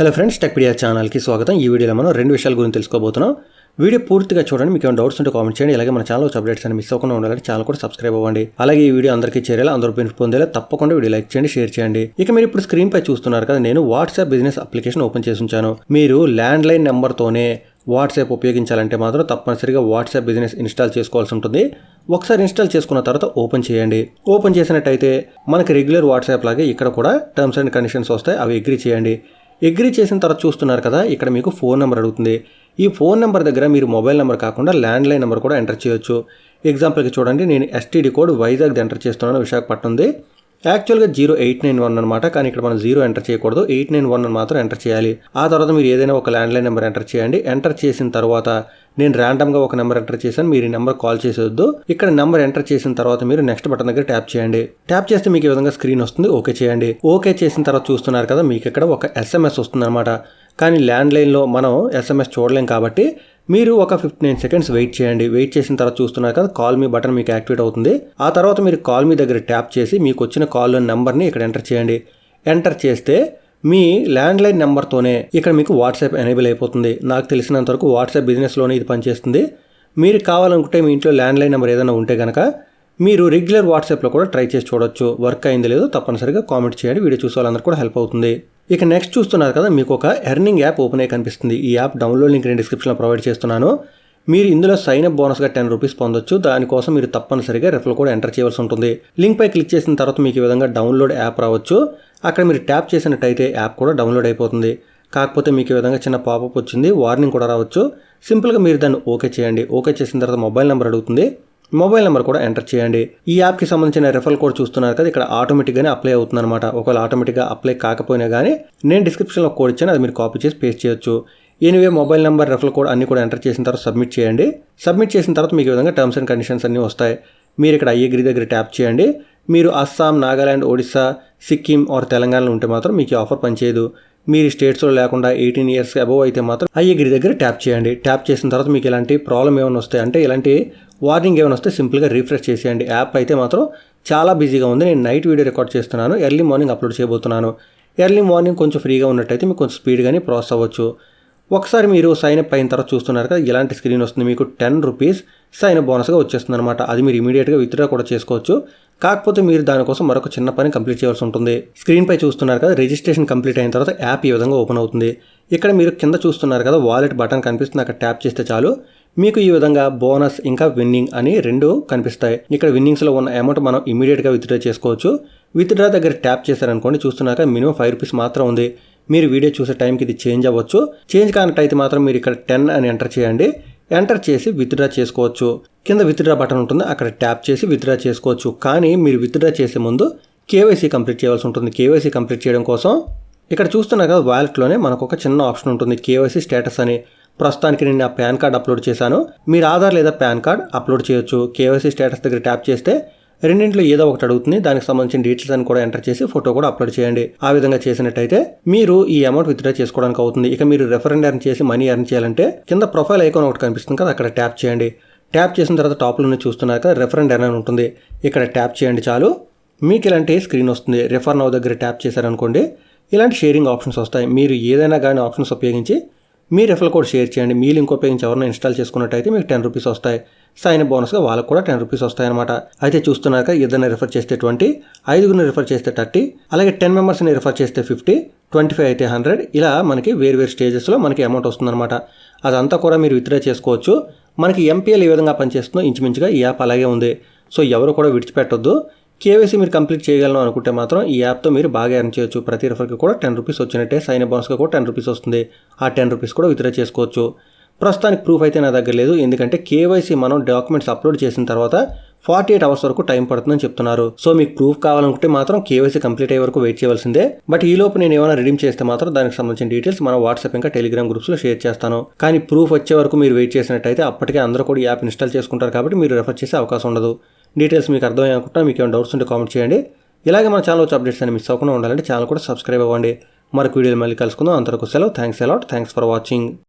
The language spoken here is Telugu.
హలో ఫ్రెండ్స్, టెక్పీడియా ఛానల్కి స్వాగతం. ఈ వీడియోలో మనం రెండు విషయాల గురించి తెలుసుకోబోతున్నాం. వీడియో పూర్తిగా చూడండి. మీకు ఏమైనా డౌట్స్ ఉంటే కామెంట్ చేయండి. అలాగే మన ఛానల్ అప్డేట్స్ అని మిస్ అవ్వకుండా ఉండాలంటే ఛానల్ కూడా సబ్స్క్రైబ్ అవ్వండి. అలాగే ఈ వీడియో అందరికీ చేరేలా, అందరూ బెనిఫిట్ పొందేలా తప్పకుండా వీడియో లైక్ చేయండి, షేర్ చేయండి. ఇక మీరు ఇప్పుడు స్క్రీన్ పై చూస్తున్నారు కదా, నేను వాట్సాప్ బిజినెస్ అప్లికేషన్ ఓపెన్ చేసి ఉంచాను. మీరు ల్యాండ్లైన్ నెంబర్తోనే వాట్సాప్ ఉపయోగించాలంటే మాత్రం తప్పనిసరిగా వాట్సాప్ బిజినెస్ ఇన్స్టాల్ చేసుకోవాల్సి ఉంటుంది. ఒకసారి ఇన్స్టాల్ చేసుకున్న తర్వాత ఓపెన్ చేయండి. ఓపెన్ చేసినట్టయితే మనకి రెగ్యులర్ వాట్సాప్ లాగే ఇక్కడ కూడా టర్మ్స్ అండ్ కండిషన్స్ వస్తాయి. అవి అగ్రీ చేయండి. అగ్రీ చేసిన తర్వాత చూస్తున్నారు కదా, ఇక్కడ మీకు ఫోన్ నెంబర్ అడుగుతుంది. ఈ ఫోన్ నెంబర్ దగ్గర మీరు మొబైల్ నెంబర్ కాకుండా ల్యాండ్లైన్ నెంబర్ కూడా ఎంటర్ చేయొచ్చు. ఎగ్జాంపుల్కి చూడండి, నేను ఎస్టీడీ కోడ్ వైజాగ్ది ఎంటర్ చేస్తున్నాను, విశాఖపట్నంది. యాక్చువల్గా 0891 అనమాట, కానీ ఇక్కడ మనం 0 ఎంటర్ చేయకూడదు, 891 అని మాత్రం ఎంటర్ చేయాలి. ఆ తర్వాత మీరు ఏదైనా ఒక ల్యాండ్లైన్ నెంబర్ ఎంటర్ చేయండి. ఎంటర్ చేసిన తర్వాత నేను ర్యాండమ్గా ఒక నెంబర్ ఎంటర్ చేశాను, మీరు ఈ నెంబర్ కాల్ చేసేవద్దు. ఇక్కడ నెంబర్ ఎంటర్ చేసిన తర్వాత మీరు నెక్స్ట్ బటన్ దగ్గర ట్యాప్ చేయండి. ట్యాప్ చేస్తే మీకు ఈ విధంగా స్క్రీన్ వస్తుంది. ఓకే చేయండి. ఓకే చేసిన తర్వాత చూస్తున్నారు కదా, మీకు ఇక్కడ ఒక SMS వస్తుంది అనమాట. కానీ ల్యాండ్లైన్లో మనం SMS చూడలేం కాబట్టి మీరు ఒక 59 సెకండ్స్ వెయిట్ చేయండి. వెయిట్ చేసిన తర్వాత చూస్తున్నారు కదా, కాల్ మీ బటన్ మీకు యాక్టివేట్ అవుతుంది. ఆ తర్వాత మీరు కాల్ మీ దగ్గర ట్యాప్ చేసి మీకు వచ్చిన కాల్ నెంబర్ని ఇక్కడ ఎంటర్ చేయండి. ఎంటర్ చేస్తే మీ ల్యాండ్లైన్ నెంబర్తోనే ఇక్కడ మీకు వాట్సాప్ ఎనేబుల్ అయిపోతుంది. నాకు తెలిసినంత వరకు వాట్సాప్ బిజినెస్లోనే ఇది పనిచేస్తుంది. మీరు కావాలనుకుంటే మీ ఇంట్లో ల్యాండ్లైన్ నెంబర్ ఏదైనా ఉంటే కనుక మీరు రెగ్యులర్ వాట్సాప్లో కూడా ట్రై చేసి చూడొచ్చు. వర్క్ అయింది లేదో తప్పనిసరిగా కామెంట్ చేయండి. వీడియో చూసే వాళ్ళందరూ కూడా హెల్ప్ అవుతుంది. ఇక నెక్స్ట్ చూస్తున్నారు కదా, మీకు ఒక ఎర్నింగ్ యాప్ ఓపెన్ అయ్యి కనిపిస్తుంది. ఈ యాప్ డౌన్లోడ్ లింక్ నేను డిస్క్రిప్షన్లో ప్రొవైడ్ చేస్తున్నాను. మీరు ఇందులో సైన్ అప్ బోనస్గా 10 రూపీస్ పొందొచ్చు. దానికోసం మీరు తప్పనిసరిగా రెఫరల్ కోడ్ ఎంటర్ చేయవలసి ఉంటుంది. లింక్ పై క్లిక్ చేసిన తర్వాత మీకు ఈ విధంగా డౌన్లోడ్ యాప్ రావచ్చు. అక్కడ మీరు ట్యాప్ చేసినట్టయితే యాప్ కూడా డౌన్లోడ్ అయిపోతుంది. కాకపోతే మీకు ఈ విధంగా చిన్న పాపప్ వచ్చింది, వార్నింగ్ కూడా రావచ్చు. సింపుల్గా మీరు దాన్ని ఓకే చేయండి. ఓకే చేసిన తర్వాత మొబైల్ నెంబర్ అడుగుతుంది. మొబైల్ నెంబర్ కూడా ఎంటర్ చేయండి. ఈ యాప్కి సంబంధించిన రెఫరల్ కోడ్ చూస్తున్నారు కదా, ఇక్కడ ఆటోమేటిక్గానే అప్లై అవుతుంది అనమాట. ఒకవేళ ఆటోమేటిక్గా అప్లై కాకపోయినా కానీ నేను డిస్క్రిప్షన్లో కోడ్ ఇచ్చాను, అది మీరు కాపీ చేసి పేస్ట్ చేయొచ్చు. Anyway mobile number, referral code అన్ని కూడా ఎంటర్ చేసిన తర్వాత సబ్మిట్ చేయండి. సబ్మిట్ చేసిన తర్వాత మీకు ఈ విధంగా టర్మ్స్ అండ్ కండిషన్స్ అన్నీ వస్తాయి. మీరు ఇక్కడ అగ్రీ దగ్గర ట్యాప్ చేయండి. మీరు అస్సాం, నాగాలాండ్, ఒడిస్సా, సిక్కిం ఆర్ తెలంగాణలో ఉంటే మాత్రం మీకు ఈ ఆఫర్ పనిచేయదు. మీరు స్టేట్స్లో లేకుండా 18 ఇయర్స్ అబోవ్ అయితే మాత్రం అగ్రీ దగ్గర ట్యాప్ చేయండి. ట్యాప్ చేసిన తర్వాత మీకు ఇలాంటి ప్రాబ్లం ఏమైనా వస్తాయి అంటే ఇలాంటి వార్నింగ్ ఏమైనా వస్తే సింపుల్గా రిఫ్రెష్ చేసేయండి. యాప్ అయితే మాత్రం చాలా బిజీగా ఉంది. నేను నైట్ వీడియో రికార్డ్ చేస్తున్నాను, ఎర్లీ మార్నింగ్ అప్లోడ్ చేయబోతున్నాను. ఎర్లీ మార్నింగ్ కొంచెం ఫ్రీగా ఉన్నట్టయితే మీకు కొంచెం స్పీడ్గానే ప్రాసెస్ అవ్వచ్చు. ఒకసారి మీరు సైన్ అప్ అయిన తర్వాత చూస్తున్నారు కదా, ఇలాంటి స్క్రీన్ వస్తుంది. మీకు 10 రూపీస్ సైన్ అప్ బోనస్గా వచ్చేస్తుంది అనమాట. అది మీరు ఇమీడియట్గా విత్డ్రా కూడా చేసుకోవచ్చు. కాకపోతే మీరు దానికోసం మరొక చిన్న పని కంప్లీట్ చేయాల్సి ఉంటుంది. స్క్రీన్ పై చూస్తున్నారు కదా, రిజిస్ట్రేషన్ కంప్లీట్ అయిన తర్వాత యాప్ ఈ విధంగా ఓపెన్ అవుతుంది. ఇక్కడ మీరు కింద చూస్తున్నారు కదా, వాలెట్ బటన్ కనిపిస్తుంది. అక్కడ ట్యాప్ చేస్తే చాలు మీకు ఈ విధంగా బోనస్ ఇంకా విన్నింగ్ అని 2 కనిపిస్తాయి. ఇక్కడ విన్నింగ్స్లో ఉన్న అమౌంట్ మనం ఇమీడియట్గా విత్డ్రా చేసుకోవచ్చు. విత్డ్రా దగ్గర ట్యాప్ చేశారనుకోండి, చూస్తున్నాక మినిమం 5 రూపీస్ మాత్రం ఉంది. మీరు వీడియో చూసే టైంకి ఇది చేంజ్ అవ్వచ్చు. చేంజ్ కానట్టయితే మాత్రం మీరు ఇక్కడ 10 అని ఎంటర్ చేయండి. ఎంటర్ చేసి విత్డ్రా చేసుకోవచ్చు. కింద విత్డ్రా బటన్ ఉంటుంది, అక్కడ ట్యాప్ చేసి విత్డ్రా చేసుకోవచ్చు. కానీ మీరు విత్డ్రా చేసే ముందు కేవైసీ కంప్లీట్ చేయాల్సి ఉంటుంది. కేవైసీ కంప్లీట్ చేయడం కోసం ఇక్కడ చూస్తున్నా కదా, వాలెట్లోనే మనకు ఒక చిన్న ఆప్షన్ ఉంటుంది, కేవైసీ స్టేటస్ అని. ప్రస్తుతానికి నేను నా పాన్ కార్డ్ అప్లోడ్ చేశాను. మీరు ఆధార్ లేదా పాన్ కార్డ్ అప్లోడ్ చేయొచ్చు. కేవైసీ స్టేటస్ దగ్గర ట్యాప్ చేస్తే రెండింటిలో ఏదో ఒకటి అడుగుతుంది. దానికి సంబంధించిన డీటెయిల్స్ అని కూడా ఎంటర్ చేసి ఫోటో కూడా అప్లోడ్ చేయండి. ఆ విధంగా చేసినట్టయితే మీరు ఈ అమౌంట్ విత్డ్రా చేసుకోవడానికి అవుతుంది. ఇక మీరు రెఫరెండ్ ఎర్న్ చేసి మనీ ఎర్న్ చేయాలంటే కింద ప్రొఫైల్ ఐకాన్ ఒకటి కనిపిస్తుంది కదా, అక్కడ ట్యాప్ చేయండి. ట్యాప్ చేసిన తర్వాత టాప్లోనే చూస్తున్నారు కదా, రెఫరెండ్ ఎర్న్ అని ఉంటుంది. ఇక్కడ ట్యాప్ చేయండి చాలు. మీకు ఇలాంటి స్క్రీన్ వస్తుంది. రెఫర్ నౌ దగ్గర ట్యాప్ చేశారనుకోండి, ఇలాంటి షేరింగ్ ఆప్షన్స్ వస్తాయి. మీరు ఏదైనా కానీ ఆప్షన్స్ ఉపయోగించి మీ రెఫరల్ కోడ్ షేర్ చేయండి. మీ లింక్ ఉపయోగించి ఎవరైనా ఇన్స్టాల్ చేసుకున్నట్టయితే మీకు 10 రూపీస్ వస్తాయి. సైన్ అప్ బోనస్గా వాళ్ళకు కూడా 10 రూపీస్ వస్తాయన్నమాట. అయితే చూస్తున్నాక ఏదైనా రిఫర్ చేస్తే 20, 5గురిని రిఫర్ చేస్తే 30, అలాగే 10 మెంబర్స్ని రిఫర్ చేస్తే 50, 25 అయితే 100. ఇలా మనకి వేరు స్టేజెస్లో మనకి అమౌంట్ వస్తుందన్నమాట. అదంతా కూడా మీరు విత్డ్రా చేసుకోవచ్చు. మనకి ఎంపీఎల్ ఏ విధంగా పనిచేస్తుందో ఇంచుమించుగా ఈ యాప్ అలాగే ఉంది. సో ఎవరు కూడా విడిచిపెట్టొద్దు. కేవైసీ మీరు కంప్లీట్ చేయగలను అనుకుంటే మాత్రం ఈ యాప్తో మీరు బాగా ఎర్న్ చేయొచ్చు. ప్రతి రెఫర్కి కూడా 10 రూపీస్ వచ్చినట్టే. సైన్ అప్ బోనస్గా కూడా 10 రూపీస్ వస్తుంది. ఆ 10 రూపీస్ కూడా విత్డ్రా చేసుకోవచ్చు. ప్రస్తుతానికి ప్రూఫ్ అయితే నా దగ్గర లేదు, ఎందుకంటే కేవైసీ మనం డాక్యుమెంట్స్ అప్లోడ్ చేసిన తర్వాత 48 అవర్స్ వరకు టైం పడుతుందని చెప్తున్నారు. సో మీకు ప్రూఫ్ కావాలనుకుంటే మాత్రం కేవైసీ కంప్లీట్ అయ్యే వరకు వెయిట్ చేయవలసిందే. బట్ ఈ లోపు నేను ఏమైనా రిడీమ్ చేస్తే మాత్రం దానికి సంబంధించిన డీటెయిల్స్ మన వాట్సాప్ ఇంకా టెలిగ్రామ్ గ్రూప్స్లో షేర్ చేస్తాను. కానీ ప్రూఫ్ వచ్చే వరకు మీరు వెయిట్ చేసినట్టయితే అప్పటికే అందరూ కూడా ఈ యాప్ ఇన్స్టాల్ చేసుకుంటారు కాబట్టి మీరు రెఫర్ చేసే అవకాశం ఉండదు. డీటెయిల్స్ మీకు అర్థమయ్యే అనుకుంటా. మీకు ఏమైనా డౌట్స్ ఉంటే కామెంట్ చేయండి. ఇలాగే మన ఛానల్ వచ్చే అప్డేట్స్ అని మిస్ అవ్వకుండా ఉండాలంటే ఛానల్ కూడా సబ్స్క్రైబ్ అవ్వండి. మరొక వీడియోలు మళ్ళీ కలుసుకుందాం. అంతవరకు సెలవు. Thanks a lot. Thanks for watching.